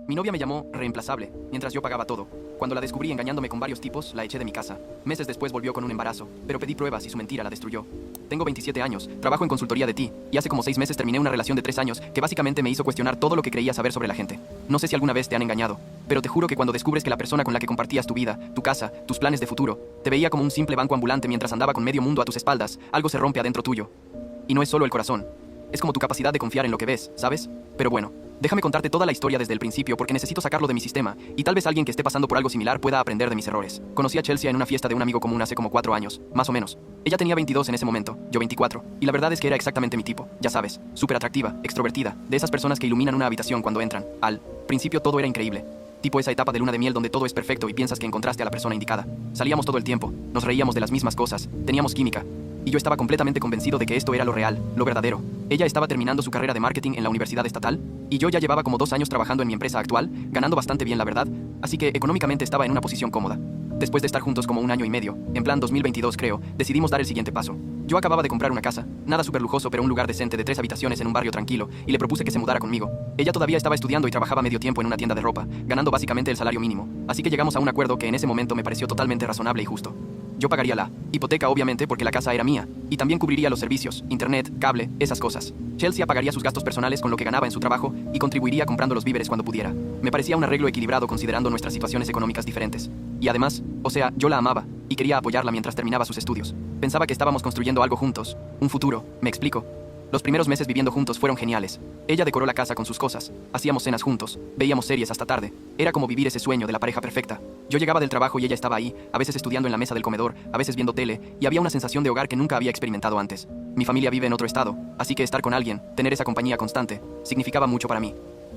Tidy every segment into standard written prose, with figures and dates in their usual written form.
Mi novia me llamó reemplazable, mientras yo pagaba todo. Cuando la descubrí engañándome con varios tipos, la eché de mi casa. Meses después volvió con un embarazo, pero pedí pruebas y su mentira la destruyó. Tengo 27 años, trabajo en consultoría de ti, y hace como 6 meses terminé una relación de 3 años que básicamente me hizo cuestionar todo lo que creía saber sobre la gente. No sé si alguna vez te han engañado, pero te juro que cuando descubres que la persona con la que compartías tu vida, tu casa, tus planes de futuro, te veía como un simple banco ambulante mientras andaba con medio mundo a tus espaldas, algo se rompe adentro tuyo. Y no es solo el corazón. Es como tu capacidad de confiar en lo que ves, ¿sabes? Pero bueno, déjame contarte toda la historia desde el principio porque necesito sacarlo de mi sistema y tal vez alguien que esté pasando por algo similar pueda aprender de mis errores. Conocí a Chelsea en una fiesta de un amigo común hace como 4 años, más o menos. Ella tenía 22 en ese momento, yo 24, y la verdad es que era exactamente mi tipo, ya sabes, súper atractiva, extrovertida, de esas personas que iluminan una habitación cuando entran. Al principio todo era increíble. Tipo esa etapa de luna de miel donde todo es perfecto y piensas que encontraste a la persona indicada. Salíamos todo el tiempo, nos reíamos de las mismas cosas, teníamos química. Y yo estaba completamente convencido de que esto era lo real, lo verdadero. Ella estaba terminando su carrera de marketing en la universidad estatal, y yo ya llevaba como 2 años trabajando en mi empresa actual, ganando bastante bien la verdad, así que económicamente estaba en una posición cómoda. Después de estar juntos como 1 año y medio, en plan 2022 creo, decidimos dar el siguiente paso. Yo acababa de comprar una casa, nada súper lujoso pero un lugar decente de 3 habitaciones en un barrio tranquilo, y le propuse que se mudara conmigo. Ella todavía estaba estudiando y trabajaba medio tiempo en una tienda de ropa, ganando básicamente el salario mínimo, así que llegamos a un acuerdo que en ese momento me pareció totalmente razonable y justo. Yo pagaría la hipoteca obviamente porque la casa era mía, y también cubriría los servicios, internet, cable, esas cosas. Chelsea pagaría sus gastos personales con lo que ganaba en su trabajo y contribuiría comprando los víveres cuando pudiera. Me parecía un arreglo equilibrado considerando nuestras situaciones económicas diferentes. Y además, o sea, yo la amaba y quería apoyarla mientras terminaba sus estudios. Pensaba que estábamos construyendo algo juntos, un futuro, ¿me explico? Los primeros meses viviendo juntos fueron geniales. Ella decoró la casa con sus cosas, hacíamos cenas juntos, veíamos series hasta tarde. Era como vivir ese sueño de la pareja perfecta. Yo llegaba del trabajo y ella estaba ahí, a veces estudiando en la mesa del comedor, a veces viendo tele, y había una sensación de hogar que nunca había experimentado antes. Mi familia vive en otro estado, así que estar con alguien, tener esa compañía constante, significaba mucho para mí.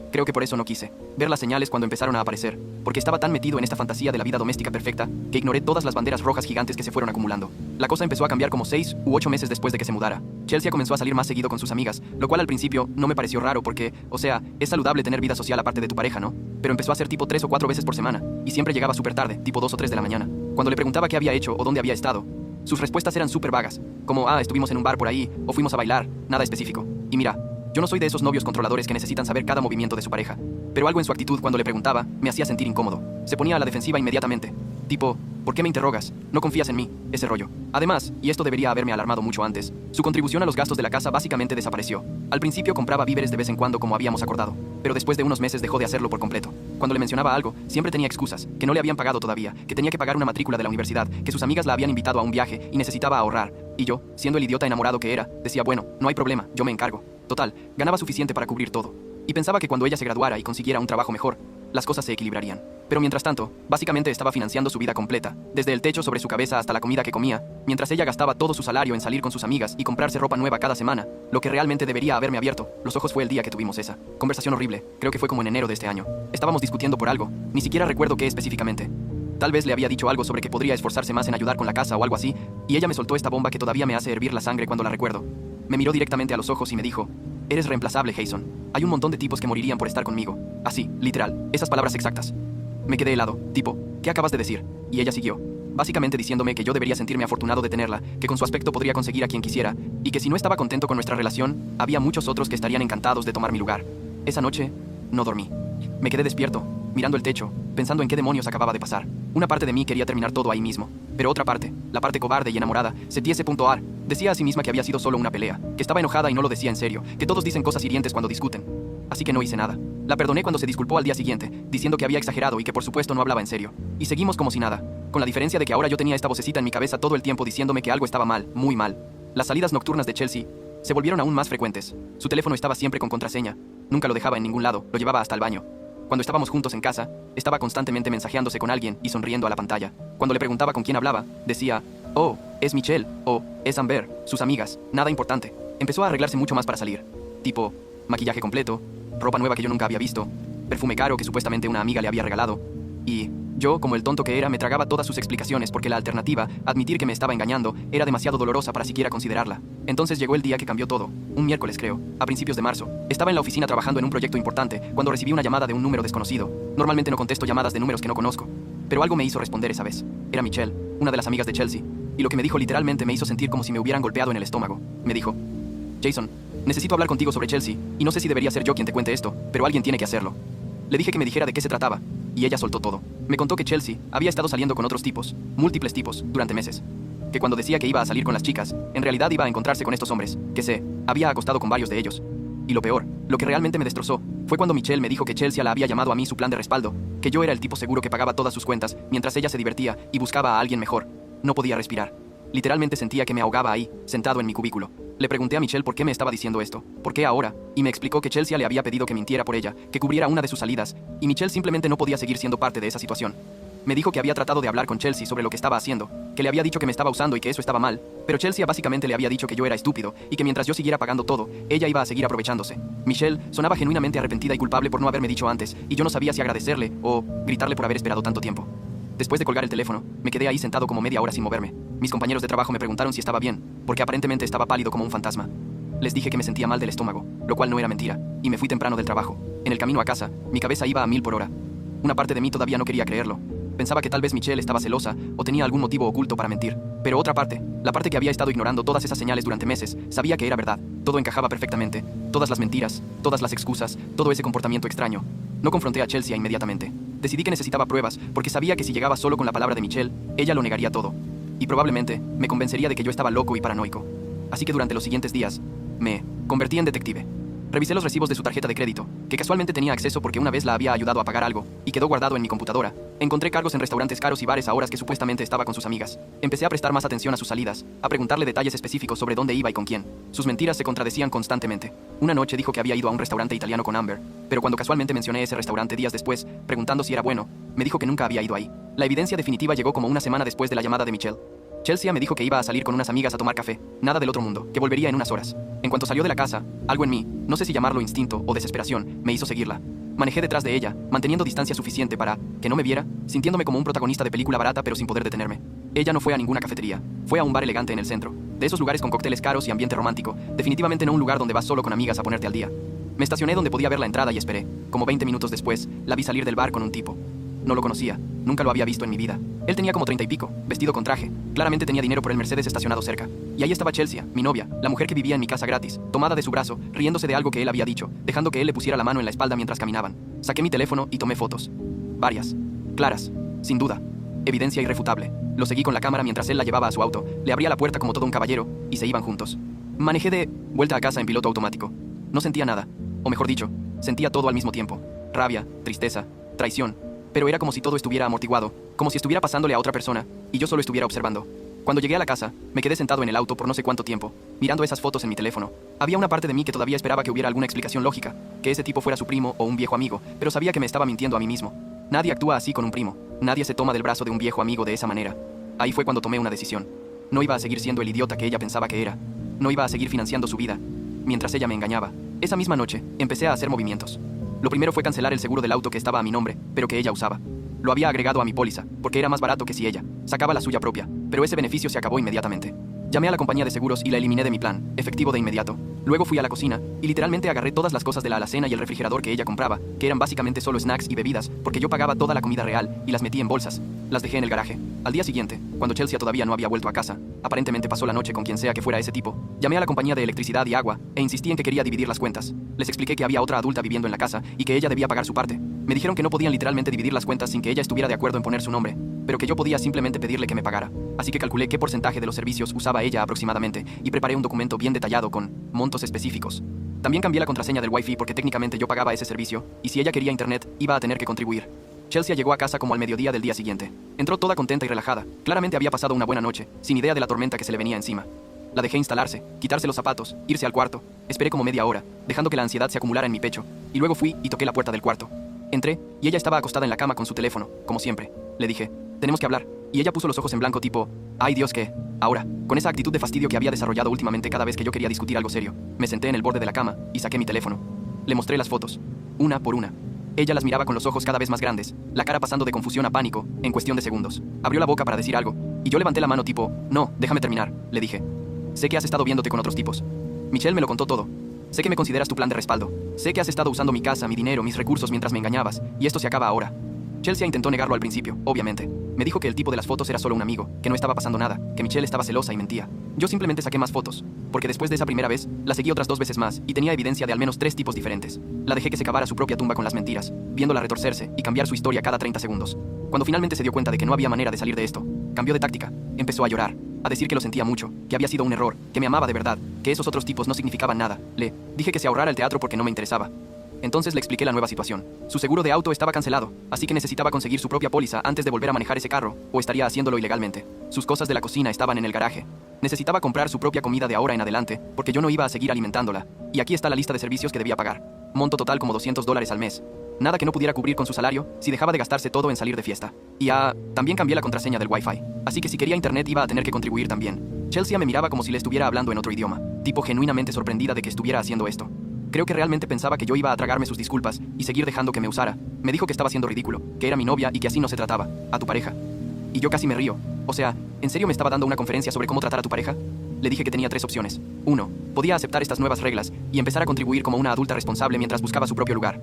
Creo que por eso no quise ver las señales cuando empezaron a aparecer, porque estaba tan metido en esta fantasía de la vida doméstica perfecta que ignoré todas las banderas rojas gigantes que se fueron acumulando. La cosa empezó a cambiar como 6 u 8 meses después de que se mudara. Chelsea comenzó a salir más seguido con sus amigas, lo cual al principio no me pareció raro porque, o sea, es saludable tener vida social aparte de tu pareja, ¿no? Pero empezó a ser tipo 3 o 4 veces por semana, y siempre llegaba súper tarde, tipo 2 o 3 de la mañana. Cuando le preguntaba qué había hecho o dónde había estado, sus respuestas eran súper vagas, como, estuvimos en un bar por ahí, o fuimos a bailar, nada específico. Y mira, yo no soy de esos novios controladores que necesitan saber cada movimiento de su pareja, pero algo en su actitud cuando le preguntaba me hacía sentir incómodo. Se ponía a la defensiva inmediatamente. Tipo, ¿por qué me interrogas? ¿No confías en mí? Ese rollo. Además, y esto debería haberme alarmado mucho antes, su contribución a los gastos de la casa básicamente desapareció. Al principio compraba víveres de vez en cuando como habíamos acordado, pero después de unos meses dejó de hacerlo por completo. Cuando le mencionaba algo, siempre tenía excusas, que no le habían pagado todavía, que tenía que pagar una matrícula de la universidad, que sus amigas la habían invitado a un viaje y necesitaba ahorrar. Y yo, siendo el idiota enamorado que era, decía, bueno, no hay problema, yo me encargo. Total, ganaba suficiente para cubrir todo. Y pensaba que cuando ella se graduara y consiguiera un trabajo mejor, las cosas se equilibrarían. Pero mientras tanto, básicamente estaba financiando su vida completa, desde el techo sobre su cabeza hasta la comida que comía, mientras ella gastaba todo su salario en salir con sus amigas y comprarse ropa nueva cada semana. Lo que realmente debería haberme abierto los ojos fue el día que tuvimos esa conversación horrible, creo que fue como en enero de este año. Estábamos discutiendo por algo, ni siquiera recuerdo qué específicamente. Tal vez le había dicho algo sobre que podría esforzarse más en ayudar con la casa o algo así, y ella me soltó esta bomba que todavía me hace hervir la sangre cuando la recuerdo. Me miró directamente a los ojos y me dijo, eres reemplazable, Jason. Hay un montón de tipos que morirían por estar conmigo. Así, literal, esas palabras exactas. Me quedé helado, tipo, ¿qué acabas de decir? Y ella siguió, básicamente diciéndome que yo debería sentirme afortunado de tenerla, que con su aspecto podría conseguir a quien quisiera, y que si no estaba contento con nuestra relación, había muchos otros que estarían encantados de tomar mi lugar. Esa noche, no dormí. Me quedé despierto, mirando el techo, pensando en qué demonios acababa de pasar. Una parte de mí quería terminar todo ahí mismo, pero otra parte, la parte cobarde y enamorada, sentía ese punto ar. Decía a sí misma que había sido solo una pelea, que estaba enojada y no lo decía en serio, que todos dicen cosas hirientes cuando discuten. Así que no hice nada. La perdoné cuando se disculpó al día siguiente, diciendo que había exagerado y que por supuesto no hablaba en serio. Y seguimos como si nada, con la diferencia de que ahora yo tenía esta vocecita en mi cabeza todo el tiempo diciéndome que algo estaba mal, muy mal. Las salidas nocturnas de Chelsea se volvieron aún más frecuentes. Su teléfono estaba siempre con contraseña. Nunca lo dejaba en ningún lado, lo llevaba hasta el baño. Cuando estábamos juntos en casa, estaba constantemente mensajeándose con alguien y sonriendo a la pantalla. Cuando le preguntaba con quién hablaba, decía, oh, es Michelle, o es Amber, sus amigas, nada importante. Empezó a arreglarse mucho más para salir. Tipo, maquillaje completo, ropa nueva que yo nunca había visto, perfume caro que supuestamente una amiga le había regalado. Y yo, como el tonto que era, me tragaba todas sus explicaciones porque la alternativa, admitir que me estaba engañando, era demasiado dolorosa para siquiera considerarla. Entonces llegó el día que cambió todo. Un miércoles creo, a principios de marzo. Estaba en la oficina trabajando en un proyecto importante cuando recibí una llamada de un número desconocido. Normalmente no contesto llamadas de números que no conozco. Pero algo me hizo responder esa vez. Era Michelle, una de las amigas de Chelsea. Y lo que me dijo literalmente me hizo sentir como si me hubieran golpeado en el estómago. Me dijo, Jason, necesito hablar contigo sobre Chelsea, y no sé si debería ser yo quien te cuente esto, pero alguien tiene que hacerlo. Le dije que me dijera de qué se trataba, y ella soltó todo. Me contó que Chelsea había estado saliendo con otros tipos, múltiples tipos, durante meses. Que cuando decía que iba a salir con las chicas, en realidad iba a encontrarse con estos hombres, que se había acostado con varios de ellos. Y lo peor, lo que realmente me destrozó, fue cuando Michelle me dijo que Chelsea la había llamado a mí su plan de respaldo, que yo era el tipo seguro que pagaba todas sus cuentas, mientras ella se divertía y buscaba a alguien mejor. No podía respirar. Literalmente sentía que me ahogaba ahí, sentado en mi cubículo. Le pregunté a Michelle por qué me estaba diciendo esto, por qué ahora, y me explicó que Chelsea le había pedido que mintiera por ella, que cubriera una de sus salidas, y Michelle simplemente no podía seguir siendo parte de esa situación. Me dijo que había tratado de hablar con Chelsea sobre lo que estaba haciendo, que le había dicho que me estaba usando y que eso estaba mal, pero Chelsea básicamente le había dicho que yo era estúpido y que mientras yo siguiera pagando todo, ella iba a seguir aprovechándose. Michelle sonaba genuinamente arrepentida y culpable por no haberme dicho antes, y yo no sabía si agradecerle o gritarle por haber esperado tanto tiempo. Después de colgar el teléfono, me quedé ahí sentado como media hora sin moverme. Mis compañeros de trabajo me preguntaron si estaba bien, porque aparentemente estaba pálido como un fantasma. Les dije que me sentía mal del estómago, lo cual no era mentira, y me fui temprano del trabajo. En el camino a casa, mi cabeza iba a 1000 por hora. Una parte de mí todavía no quería creerlo. Pensaba que tal vez Michelle estaba celosa o tenía algún motivo oculto para mentir. Pero otra parte, la parte que había estado ignorando todas esas señales durante meses, sabía que era verdad. Todo encajaba perfectamente. Todas las mentiras, todas las excusas, todo ese comportamiento extraño. No confronté a Chelsea inmediatamente. Decidí que necesitaba pruebas, porque sabía que si llegaba solo con la palabra de Michelle, ella lo negaría todo. Y probablemente me convencería de que yo estaba loco y paranoico. Así que durante los siguientes días, me convertí en detective. Revisé los recibos de su tarjeta de crédito, que casualmente tenía acceso porque una vez la había ayudado a pagar algo, y quedó guardado en mi computadora. Encontré cargos en restaurantes caros y bares a horas que supuestamente estaba con sus amigas. Empecé a prestar más atención a sus salidas, a preguntarle detalles específicos sobre dónde iba y con quién. Sus mentiras se contradecían constantemente. Una noche dijo que había ido a un restaurante italiano con Amber, pero cuando casualmente mencioné ese restaurante días después, preguntando si era bueno, me dijo que nunca había ido ahí. La evidencia definitiva llegó como una semana después de la llamada de Michelle. Chelsea me dijo que iba a salir con unas amigas a tomar café, nada del otro mundo, que volvería en unas horas. En cuanto salió de la casa, algo en mí, no sé si llamarlo instinto o desesperación, me hizo seguirla. Manejé detrás de ella, manteniendo distancia suficiente para que no me viera, sintiéndome como un protagonista de película barata pero sin poder detenerme. Ella no fue a ninguna cafetería, fue a un bar elegante en el centro, de esos lugares con cócteles caros y ambiente romántico, definitivamente no un lugar donde vas solo con amigas a ponerte al día. Me estacioné donde podía ver la entrada y esperé. Como 20 minutos después, la vi salir del bar con un tipo. No lo conocía, nunca lo había visto en mi vida. Él tenía como 30 y pico, vestido con traje. Claramente tenía dinero por el Mercedes estacionado cerca. Y ahí estaba Chelsea, mi novia, la mujer que vivía en mi casa gratis, tomada de su brazo, riéndose de algo que él había dicho, dejando que él le pusiera la mano en la espalda mientras caminaban. Saqué mi teléfono y tomé fotos. Varias. Claras. Sin duda. Evidencia irrefutable. Lo seguí con la cámara mientras él la llevaba a su auto, le abría la puerta como todo un caballero, y se iban juntos. Manejé de vuelta a casa en piloto automático. No sentía nada. O mejor dicho, sentía todo al mismo tiempo. Rabia, tristeza, traición. Pero era como si todo estuviera amortiguado, como si estuviera pasándole a otra persona, y yo solo estuviera observando. Cuando llegué a la casa, me quedé sentado en el auto por no sé cuánto tiempo, mirando esas fotos en mi teléfono. Había una parte de mí que todavía esperaba que hubiera alguna explicación lógica, que ese tipo fuera su primo o un viejo amigo, pero sabía que me estaba mintiendo a mí mismo. Nadie actúa así con un primo, nadie se toma del brazo de un viejo amigo de esa manera. Ahí fue cuando tomé una decisión. No iba a seguir siendo el idiota que ella pensaba que era. No iba a seguir financiando su vida, mientras ella me engañaba. Esa misma noche, empecé a hacer movimientos. Lo primero fue cancelar el seguro del auto que estaba a mi nombre, pero que ella usaba. Lo había agregado a mi póliza, porque era más barato que si ella sacaba la suya propia, pero ese beneficio se acabó inmediatamente. Llamé a la compañía de seguros y la eliminé de mi plan, efectivo de inmediato. Luego fui a la cocina y literalmente agarré todas las cosas de la alacena y el refrigerador que ella compraba, que eran básicamente solo snacks y bebidas, porque yo pagaba toda la comida real, y las metí en bolsas. Las dejé en el garaje. Al día siguiente, cuando Chelsea todavía no había vuelto a casa, aparentemente pasó la noche con quien sea que fuera ese tipo, llamé a la compañía de electricidad y agua e insistí en que quería dividir las cuentas. Les expliqué que había otra adulta viviendo en la casa y que ella debía pagar su parte. Me dijeron que no podían literalmente dividir las cuentas sin que ella estuviera de acuerdo en poner su nombre, pero que yo podía simplemente pedirle que me pagara. Así que calculé qué porcentaje de los servicios usaba ella aproximadamente y preparé un documento bien detallado con montos específicos. También cambié la contraseña del Wi-Fi porque técnicamente yo pagaba ese servicio, y si ella quería internet, iba a tener que contribuir. Chelsea llegó a casa como al mediodía del día siguiente. Entró toda contenta y relajada. Claramente había pasado una buena noche, sin idea de la tormenta que se le venía encima. La dejé instalarse, quitarse los zapatos, irse al cuarto. Esperé como media hora, dejando que la ansiedad se acumulara en mi pecho, y luego fui y toqué la puerta del cuarto. Entré, y ella estaba acostada en la cama con su teléfono, como siempre. Le dije, tenemos que hablar. Y ella puso los ojos en blanco tipo, ay Dios, ¿qué? Ahora, con esa actitud de fastidio que había desarrollado últimamente cada vez que yo quería discutir algo serio, me senté en el borde de la cama y saqué mi teléfono. Le mostré las fotos, una por una. Ella las miraba con los ojos cada vez más grandes, la cara pasando de confusión a pánico, en cuestión de segundos. Abrió la boca para decir algo, y yo levanté la mano tipo, no, déjame terminar, le dije. Sé que has estado viéndote con otros tipos. Michelle me lo contó todo. Sé que me consideras tu plan de respaldo. Sé que has estado usando mi casa, mi dinero, mis recursos mientras me engañabas, y esto se acaba ahora. Chelsea intentó negarlo al principio, obviamente. Me dijo que el tipo de las fotos era solo un amigo, que no estaba pasando nada, que Michelle estaba celosa y mentía. Yo simplemente saqué más fotos, porque después de esa primera vez, la seguí otras 2 veces más y tenía evidencia de al menos 3 tipos diferentes. La dejé que se cavara su propia tumba con las mentiras, viéndola retorcerse y cambiar su historia cada 30 segundos. Cuando finalmente se dio cuenta de que no había manera de salir de esto, cambió de táctica. Empezó a llorar, a decir que lo sentía mucho, que había sido un error, que me amaba de verdad, que esos otros tipos no significaban nada. Le dije que se ahorrara el teatro porque no me interesaba. Entonces le expliqué la nueva situación. Su seguro de auto estaba cancelado, así que necesitaba conseguir su propia póliza antes de volver a manejar ese carro, o estaría haciéndolo ilegalmente. Sus cosas de la cocina estaban en el garaje. Necesitaba comprar su propia comida de ahora en adelante, porque yo no iba a seguir alimentándola. Y aquí está la lista de servicios que debía pagar. Monto total como $200 al mes. Nada que no pudiera cubrir con su salario si dejaba de gastarse todo en salir de fiesta. Y también cambié la contraseña del Wi-Fi. Así que si quería internet iba a tener que contribuir también. Chelsea me miraba como si le estuviera hablando en otro idioma, tipo genuinamente sorprendida de que estuviera haciendo esto. Creo que realmente pensaba que yo iba a tragarme sus disculpas y seguir dejando que me usara. Me dijo que estaba siendo ridículo, que era mi novia y que así no se trataba, a tu pareja. Y yo casi me río. O sea, ¿en serio me estaba dando una conferencia sobre cómo tratar a tu pareja? Le dije que tenía 3 opciones. 1. Podía aceptar estas nuevas reglas y empezar a contribuir como una adulta responsable mientras buscaba su propio lugar.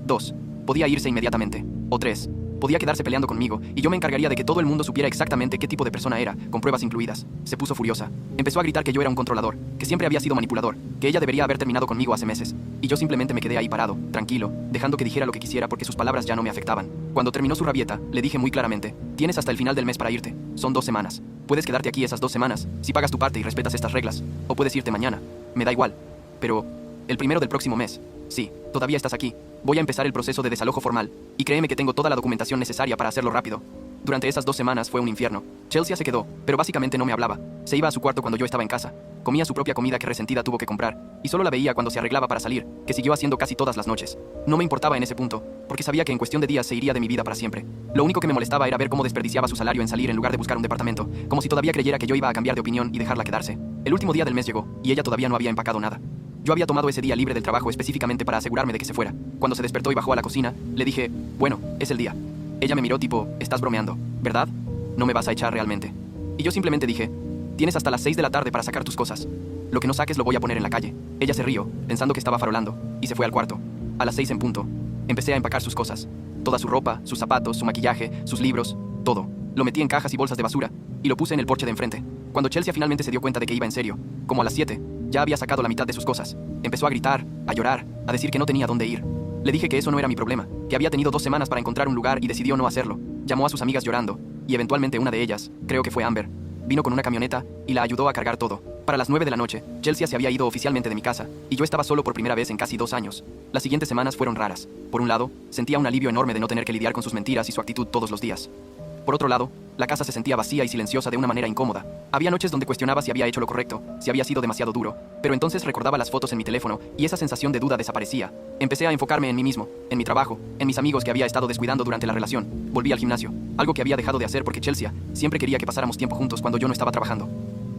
2. Podía irse inmediatamente. O 3. Podía quedarse peleando conmigo y yo me encargaría de que todo el mundo supiera exactamente qué tipo de persona era, con pruebas incluidas. Se puso furiosa. Empezó a gritar que yo era un controlador, que siempre había sido manipulador, que ella debería haber terminado conmigo hace meses. Y yo simplemente me quedé ahí parado, tranquilo, dejando que dijera lo que quisiera porque sus palabras ya no me afectaban. Cuando terminó su rabieta, le dije muy claramente: tienes hasta el final del mes para irte. Son 2 semanas. Puedes quedarte aquí esas 2 semanas, si pagas tu parte y respetas estas reglas. O puedes irte mañana. Me da igual. Pero el 1 del próximo mes. Sí, todavía estás aquí. Voy a empezar el proceso de desalojo formal. Y créeme que tengo toda la documentación necesaria para hacerlo rápido. Durante esas 2 semanas fue un infierno. Chelsea se quedó, pero básicamente no me hablaba. Se iba a su cuarto cuando yo estaba en casa. Comía su propia comida que resentida tuvo que comprar. Y solo la veía cuando se arreglaba para salir, que siguió haciendo casi todas las noches. No me importaba en ese punto, porque sabía que en cuestión de días se iría de mi vida para siempre. Lo único que me molestaba era ver cómo desperdiciaba su salario en salir en lugar de buscar un departamento, como si todavía creyera que yo iba a cambiar de opinión y dejarla quedarse. El último día del mes llegó, y ella todavía no había empacado nada. Yo había tomado ese día libre del trabajo específicamente para asegurarme de que se fuera. Cuando se despertó y bajó a la cocina, le dije: bueno, es el día. Ella me miró tipo: estás bromeando, ¿verdad? No me vas a echar realmente. Y yo simplemente dije: tienes hasta las 6 de la tarde para sacar tus cosas. Lo que no saques lo voy a poner en la calle. Ella se rió, pensando que estaba farolando, y se fue al cuarto. A las 6 en punto, empecé a empacar sus cosas. Toda su ropa, sus zapatos, su maquillaje, sus libros, todo. Lo metí en cajas y bolsas de basura, y lo puse en el porche de enfrente. Cuando Chelsea finalmente se dio cuenta de que iba en serio, como a las 7, ya había sacado la mitad de sus cosas. Empezó a gritar, a llorar, a decir que no tenía dónde ir. Le dije que eso no era mi problema, que había tenido 2 semanas para encontrar un lugar y decidió no hacerlo. Llamó a sus amigas llorando, y eventualmente una de ellas, creo que fue Amber, vino con una camioneta y la ayudó a cargar todo. Para las 9 de la noche, Chelsea se había ido oficialmente de mi casa, y yo estaba solo por primera vez en casi 2 años. Las siguientes semanas fueron raras. Por un lado, sentía un alivio enorme de no tener que lidiar con sus mentiras y su actitud todos los días. Por otro lado, la casa se sentía vacía y silenciosa de una manera incómoda. Había noches donde cuestionaba si había hecho lo correcto, si había sido demasiado duro, pero entonces recordaba las fotos en mi teléfono y esa sensación de duda desaparecía. Empecé a enfocarme en mí mismo, en mi trabajo, en mis amigos que había estado descuidando durante la relación. Volví al gimnasio, algo que había dejado de hacer porque Chelsea siempre quería que pasáramos tiempo juntos cuando yo no estaba trabajando.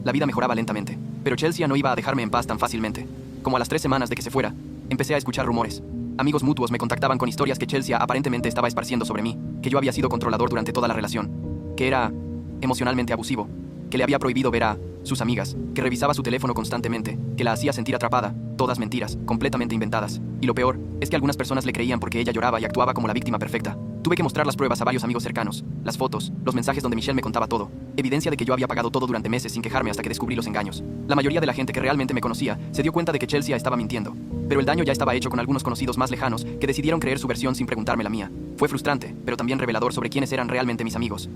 La vida mejoraba lentamente, pero Chelsea no iba a dejarme en paz tan fácilmente. Como a las 3 semanas de que se fuera, empecé a escuchar rumores. Amigos mutuos me contactaban con historias que Chelsea aparentemente estaba esparciendo sobre mí, que yo había sido controlador durante toda la relación, que era emocionalmente abusivo, que le había prohibido ver a sus amigas, que revisaba su teléfono constantemente, que la hacía sentir atrapada, todas mentiras, completamente inventadas. Y lo peor es que algunas personas le creían porque ella lloraba y actuaba como la víctima perfecta. Tuve que mostrar las pruebas a varios amigos cercanos, las fotos, los mensajes donde Michelle me contaba todo, evidencia de que yo había pagado todo durante meses sin quejarme hasta que descubrí los engaños. La mayoría de la gente que realmente me conocía se dio cuenta de que Chelsea estaba mintiendo, pero el daño ya estaba hecho con algunos conocidos más lejanos que decidieron creer su versión sin preguntarme la mía. Fue frustrante, pero también revelador sobre quiénes eran realmente mis amigos.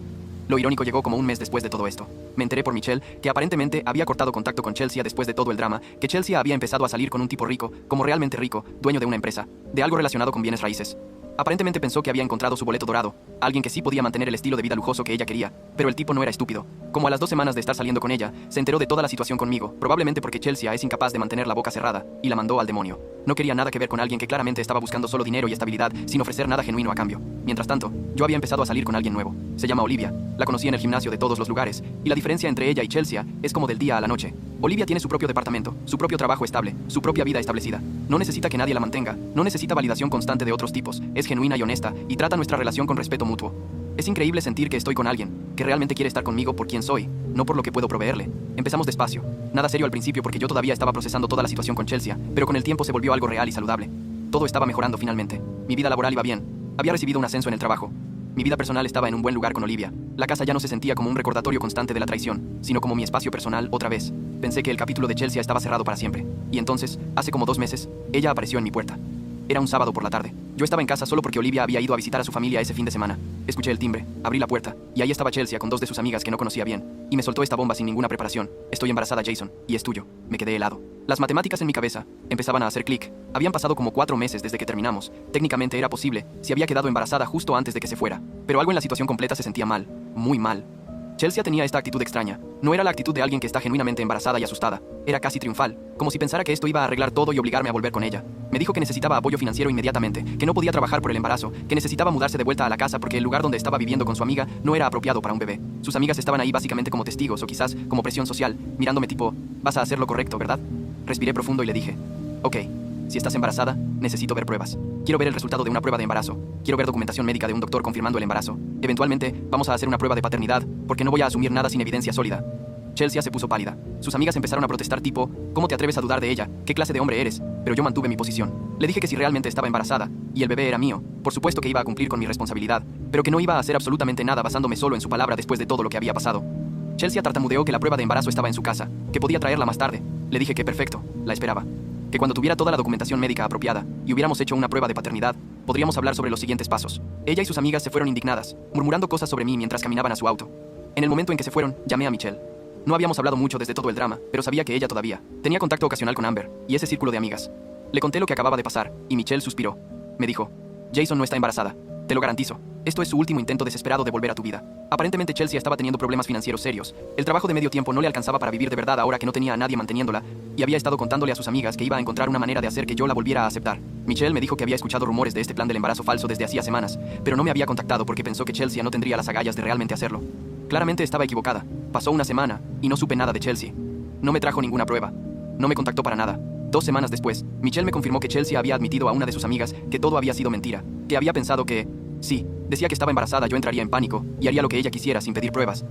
Lo irónico llegó como un mes después de todo esto. Me enteré por Michelle que aparentemente había cortado contacto con Chelsea después de todo el drama, que Chelsea había empezado a salir con un tipo rico, como realmente rico, dueño de una empresa, de algo relacionado con bienes raíces. Aparentemente pensó que había encontrado su boleto dorado, alguien que sí podía mantener el estilo de vida lujoso que ella quería, pero el tipo no era estúpido. Como a las 2 semanas de estar saliendo con ella, se enteró de toda la situación conmigo, probablemente porque Chelsea es incapaz de mantener la boca cerrada, y la mandó al demonio. No quería nada que ver con alguien que claramente estaba buscando solo dinero y estabilidad, sin ofrecer nada genuino a cambio. Mientras tanto, yo había empezado a salir con alguien nuevo. Se llama Olivia. La conocí en el gimnasio de todos los lugares, y la diferencia entre ella y Chelsea es como del día a la noche. Olivia tiene su propio departamento, su propio trabajo estable, su propia vida establecida. No necesita que nadie la mantenga, no necesita validación constante de otros tipos, es genuina y honesta, y trata nuestra relación con respeto mutuo. Es increíble sentir que estoy con alguien, que realmente quiere estar conmigo por quien soy, no por lo que puedo proveerle. Empezamos despacio, nada serio al principio porque yo todavía estaba procesando toda la situación con Chelsea, pero con el tiempo se volvió algo real y saludable. Todo estaba mejorando finalmente. Mi vida laboral iba bien. Había recibido un ascenso en el trabajo. Mi vida personal estaba en un buen lugar con Olivia. La casa ya no se sentía como un recordatorio constante de la traición, sino como mi espacio personal otra vez. Pensé que el capítulo de Chelsea estaba cerrado para siempre. Y entonces, hace como 2 meses, ella apareció en mi puerta. Era un sábado por la tarde. Yo estaba en casa solo porque Olivia había ido a visitar a su familia ese fin de semana. Escuché el timbre, abrí la puerta, y ahí estaba Chelsea con 2 de sus amigas que no conocía bien. Y me soltó esta bomba sin ninguna preparación. Estoy embarazada, Jason, y es tuyo. Me quedé helado. Las matemáticas en mi cabeza empezaban a hacer clic. Habían pasado como 4 meses desde que terminamos. Técnicamente era posible, si había quedado embarazada justo antes de que se fuera. Pero algo en la situación completa se sentía mal. Muy mal. Chelsea tenía esta actitud extraña. No era la actitud de alguien que está genuinamente embarazada y asustada. Era casi triunfal, como si pensara que esto iba a arreglar todo y obligarme a volver con ella. Me dijo que necesitaba apoyo financiero inmediatamente, que no podía trabajar por el embarazo, que necesitaba mudarse de vuelta a la casa porque el lugar donde estaba viviendo con su amiga no era apropiado para un bebé. Sus amigas estaban ahí básicamente como testigos o quizás como presión social, mirándome tipo, vas a hacer lo correcto, ¿verdad? Respiré profundo y le dije, ok, si estás embarazada, necesito ver pruebas. Quiero ver el resultado de una prueba de embarazo. Quiero ver documentación médica de un doctor confirmando el embarazo. Eventualmente, vamos a hacer una prueba de paternidad, porque no voy a asumir nada sin evidencia sólida. Chelsea se puso pálida. Sus amigas empezaron a protestar tipo, ¿cómo te atreves a dudar de ella? ¿Qué clase de hombre eres? Pero yo mantuve mi posición. Le dije que si realmente estaba embarazada, y el bebé era mío, por supuesto que iba a cumplir con mi responsabilidad, pero que no iba a hacer absolutamente nada basándome solo en su palabra después de todo lo que había pasado. Chelsea tartamudeó que la prueba de embarazo estaba en su casa, que podía traerla más tarde. Le dije que perfecto, la esperaba. Que cuando tuviera toda la documentación médica apropiada y hubiéramos hecho una prueba de paternidad, podríamos hablar sobre los siguientes pasos. Ella y sus amigas se fueron indignadas, murmurando cosas sobre mí mientras caminaban a su auto. En el momento en que se fueron, llamé a Michelle. No habíamos hablado mucho desde todo el drama, pero sabía que ella todavía tenía contacto ocasional con Amber y ese círculo de amigas. Le conté lo que acababa de pasar, y Michelle suspiró. Me dijo, Jason no está embarazada. Te lo garantizo. Esto es su último intento desesperado de volver a tu vida. Aparentemente Chelsea estaba teniendo problemas financieros serios. El trabajo de medio tiempo no le alcanzaba para vivir de verdad ahora que no tenía a nadie manteniéndola, y había estado contándole a sus amigas que iba a encontrar una manera de hacer que yo la volviera a aceptar. Michelle me dijo que había escuchado rumores de este plan del embarazo falso desde hacía semanas, pero no me había contactado porque pensó que Chelsea no tendría las agallas de realmente hacerlo. Claramente estaba equivocada. Pasó una semana, y no supe nada de Chelsea. No me trajo ninguna prueba. No me contactó para nada. 2 semanas después, Michelle me confirmó que Chelsea había admitido a una de sus amigas que todo había sido mentira, que había pensado que, sí, decía que estaba embarazada, yo entraría en pánico y haría lo que ella quisiera sin pedir pruebas.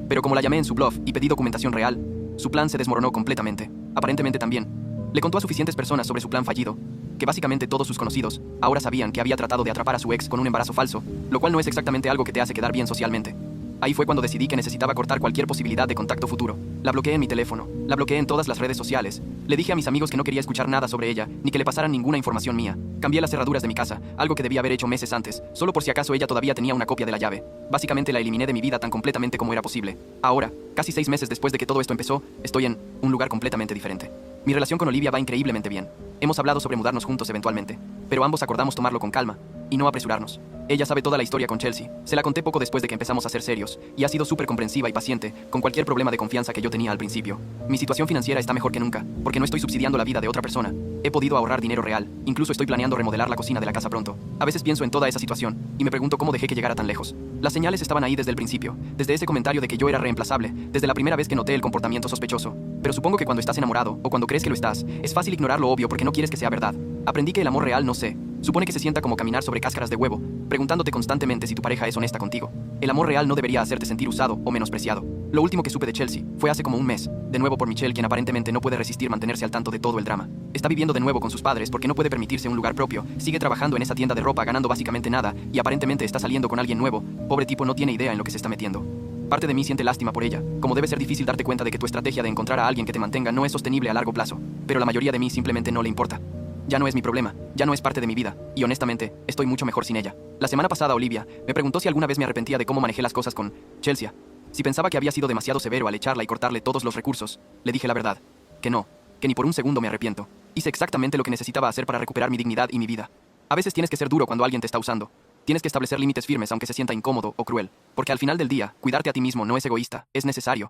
Pero como la llamé en su bluff y pedí documentación real, su plan se desmoronó completamente. Aparentemente también. Le contó a suficientes personas sobre su plan fallido, que básicamente todos sus conocidos ahora sabían que había tratado de atrapar a su ex con un embarazo falso, lo cual no es exactamente algo que te hace quedar bien socialmente. Ahí fue cuando decidí que necesitaba cortar cualquier posibilidad de contacto futuro. La bloqueé en mi teléfono, la bloqueé en todas las redes sociales. Le dije a mis amigos que no quería escuchar nada sobre ella, ni que le pasaran ninguna información mía. Cambié las cerraduras de mi casa, algo que debía haber hecho meses antes, solo por si acaso ella todavía tenía una copia de la llave. Básicamente la eliminé de mi vida tan completamente como era posible. Ahora, casi 6 meses después de que todo esto empezó, estoy en un lugar completamente diferente. Mi relación con Olivia va increíblemente bien. Hemos hablado sobre mudarnos juntos eventualmente, pero ambos acordamos tomarlo con calma y no apresurarnos. Ella sabe toda la historia con Chelsea. Se la conté poco después de que empezamos a ser serios, y ha sido súper comprensiva y paciente con cualquier problema de confianza que yo tenía al principio. Mi situación financiera está mejor que nunca, porque no estoy subsidiando la vida de otra persona. He podido ahorrar dinero real, incluso estoy planeando remodelar la cocina de la casa pronto. A veces pienso en toda esa situación, y me pregunto cómo dejé que llegara tan lejos. Las señales estaban ahí desde el principio, desde ese comentario de que yo era reemplazable, desde la primera vez que noté el comportamiento sospechoso. Pero supongo que cuando estás enamorado, o cuando crees que lo estás, es fácil ignorar lo obvio porque no quieres que sea verdad. Aprendí que el amor real no sé. Supone que se sienta como caminar sobre cáscaras de huevo, preguntándote constantemente si tu pareja es honesta contigo. El amor real no debería hacerte sentir usado o menospreciado. Lo último que supe de Chelsea fue hace como un mes, de nuevo por Michelle, quien aparentemente no puede resistir mantenerse al tanto de todo el drama. Está viviendo de nuevo con sus padres porque no puede permitirse un lugar propio, sigue trabajando en esa tienda de ropa ganando básicamente nada, y aparentemente está saliendo con alguien nuevo. Pobre tipo, no tiene idea en lo que se está metiendo. Parte de mí siente lástima por ella, como debe ser difícil darte cuenta de que tu estrategia de encontrar a alguien que te mantenga no es sostenible a largo plazo, pero la mayoría de mí simplemente no le importa. Ya no es mi problema, ya no es parte de mi vida, y honestamente, estoy mucho mejor sin ella. La semana pasada Olivia me preguntó si alguna vez me arrepentía de cómo manejé las cosas con Chelsea. Si pensaba que había sido demasiado severo al echarla y cortarle todos los recursos, le dije la verdad. Que no, que ni por un segundo me arrepiento. Hice exactamente lo que necesitaba hacer para recuperar mi dignidad y mi vida. A veces tienes que ser duro cuando alguien te está usando. Tienes que establecer límites firmes aunque se sienta incómodo o cruel. Porque al final del día, cuidarte a ti mismo no es egoísta, es necesario.